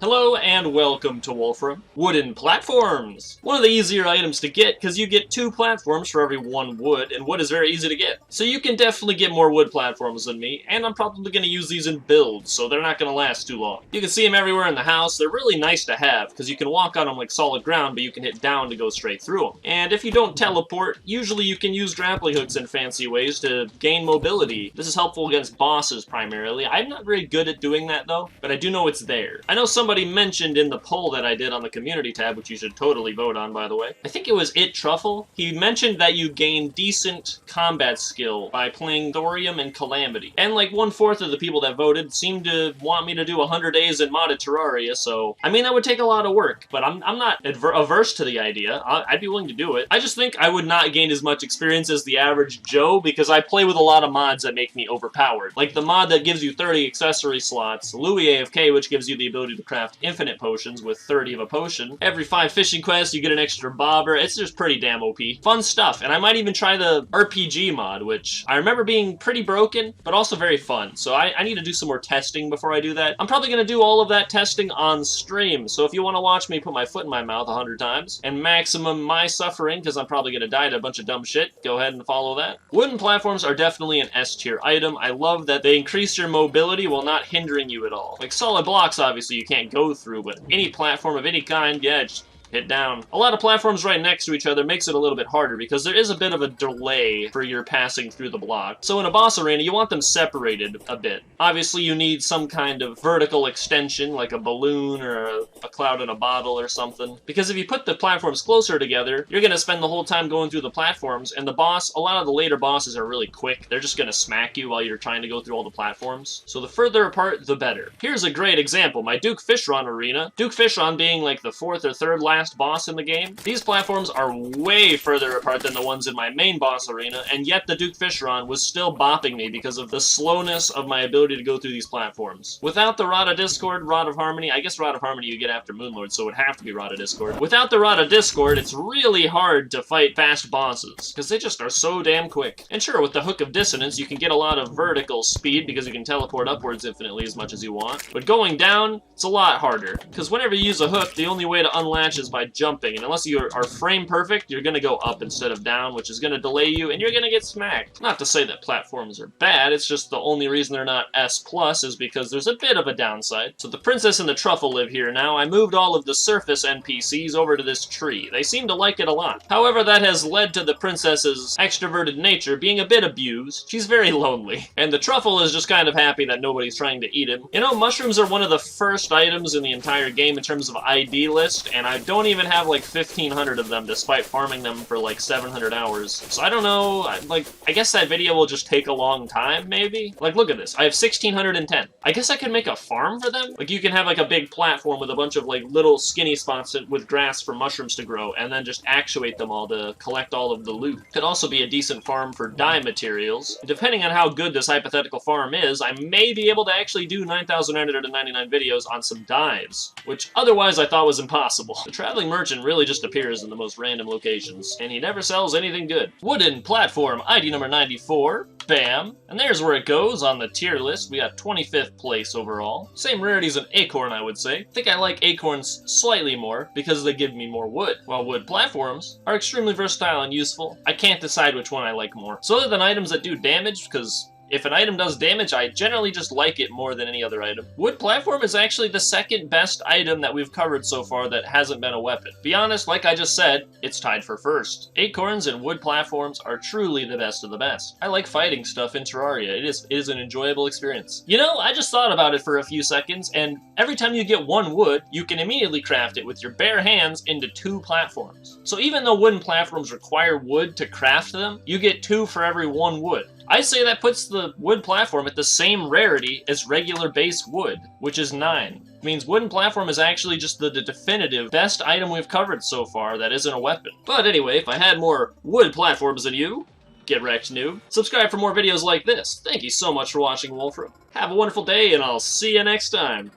Hello and welcome to Wulfrum. Wooden platforms! One of the easier items to get because you get 2 platforms for every 1 wood, and wood is very easy to get. So you can definitely get more wood platforms than me, and I'm probably going to use these in builds, so they're not going to last too long. You can see them everywhere in the house. They're really nice to have because you can walk on them like solid ground, but you can hit down to go straight through them. And if you don't teleport, usually you can use grappling hooks in fancy ways to gain mobility. This is helpful against bosses primarily. I'm not very good at doing that though, but I do know it's there. I know somebody mentioned in the poll that I did on the community tab, which you should totally vote on, by the way. I think it was Truffle. He mentioned that you gain decent combat skill by playing Thorium and Calamity. And like 1/4 of the people that voted seemed to want me to do 100 days in modded Terraria, so I mean that would take a lot of work, but I'm not averse to the idea. I'd be willing to do it. I just think I would not gain as much experience as the average Joe because I play with a lot of mods that make me overpowered. Like the mod that gives you 30 accessory slots, Louis AFK, which gives you the ability to craft infinite potions with 30 of a potion. Every 5 fishing quests, you get an extra bobber. It's just pretty damn OP. Fun stuff, and I might even try the RPG mod, which I remember being pretty broken, but also very fun. So I need to do some more testing before I do that. I'm probably going to do all of that testing on stream, so if you want to watch me put my foot in my mouth 100 times and maximum my suffering, because I'm probably going to die to a bunch of dumb shit, go ahead and follow that. Wooden platforms are definitely an S tier item. I love that they increase your mobility while not hindering you at all. Like solid blocks, obviously, you can't go through, but any platform of any kind, yeah, just hit down. A lot of platforms right next to each other makes it a little bit harder because there is a bit of a delay for your passing through the block. So in a boss arena, you want them separated a bit. Obviously, you need some kind of vertical extension, like a balloon or a cloud in a bottle or something. Because if you put the platforms closer together, you're going to spend the whole time going through the platforms, and the boss, a lot of the later bosses are really quick. They're just going to smack you while you're trying to go through all the platforms. So the further apart, the better. Here's a great example. My Duke Fishron arena. Duke Fishron being like the 4th or 3rd last boss in the game. These platforms are way further apart than the ones in my main boss arena, and yet the Duke Fishron was still bopping me because of the slowness of my ability to go through these platforms. Without the Rod of Discord, Rod of Harmony, I guess Rod of Harmony you get after Moonlord, so it would have to be Rod of Discord. Without the Rod of Discord, it's really hard to fight fast bosses, because they just are so damn quick. And sure, with the Hook of Dissonance, you can get a lot of vertical speed because you can teleport upwards infinitely as much as you want. But going down, it's a lot harder, because whenever you use a hook, the only way to unlatch is by jumping, and unless you are frame perfect, you're gonna go up instead of down, which is gonna delay you, and you're gonna get smacked. Not to say that platforms are bad, it's just the only reason they're not S+ is because there's a bit of a downside. So the princess and the truffle live here now. I moved all of the surface NPCs over to this tree. They seem to like it a lot. However, that has led to the princess's extroverted nature being a bit abused. She's very lonely. And the truffle is just kind of happy that nobody's trying to eat him. You know, mushrooms are one of the first items in the entire game in terms of ID list, and I don't even have like 1,500 of them despite farming them for like 700 hours. So I don't know, I guess that video will just take a long time, maybe? Like, look at this. I have 1,610. I guess I could make a farm for them? Like, you can have like a big platform with a bunch of like little skinny spots with grass for mushrooms to grow, and then just actuate them all to collect all of the loot. Could also be a decent farm for dye materials. Depending on how good this hypothetical farm is, I may be able to actually do 9,999 videos on some dives, which otherwise I thought was impossible. The traveling merchant really just appears in the most random locations, and he never sells anything good. Wooden platform, ID number 94. Bam. And there's where it goes on the tier list. We got 25th place overall. Same rarity as an acorn, I would say. I think I like acorns slightly more because they give me more wood, while wood platforms are extremely versatile and useful. I can't decide which one I like more. So other than items that do damage, because if an item does damage, I generally just like it more than any other item. Wood platform is actually the 2nd best item that we've covered so far that hasn't been a weapon. Be honest, like I just said, it's tied for 1st. Acorns and wood platforms are truly the best of the best. I like fighting stuff in Terraria. It is an enjoyable experience. You know, I just thought about it for a few seconds, and every time you get 1 wood, you can immediately craft it with your bare hands into 2 platforms. So even though wooden platforms require wood to craft them, you get 2 for every 1 wood. I say that puts the wood platform at the same rarity as regular base wood, which is 9. It means wooden platform is actually just the definitive best item we've covered so far that isn't a weapon. But anyway, if I had more wood platforms than you, get wrecked, noob. Subscribe for more videos like this. Thank you so much for watching, Wulfrum. Have a wonderful day, and I'll see you next time.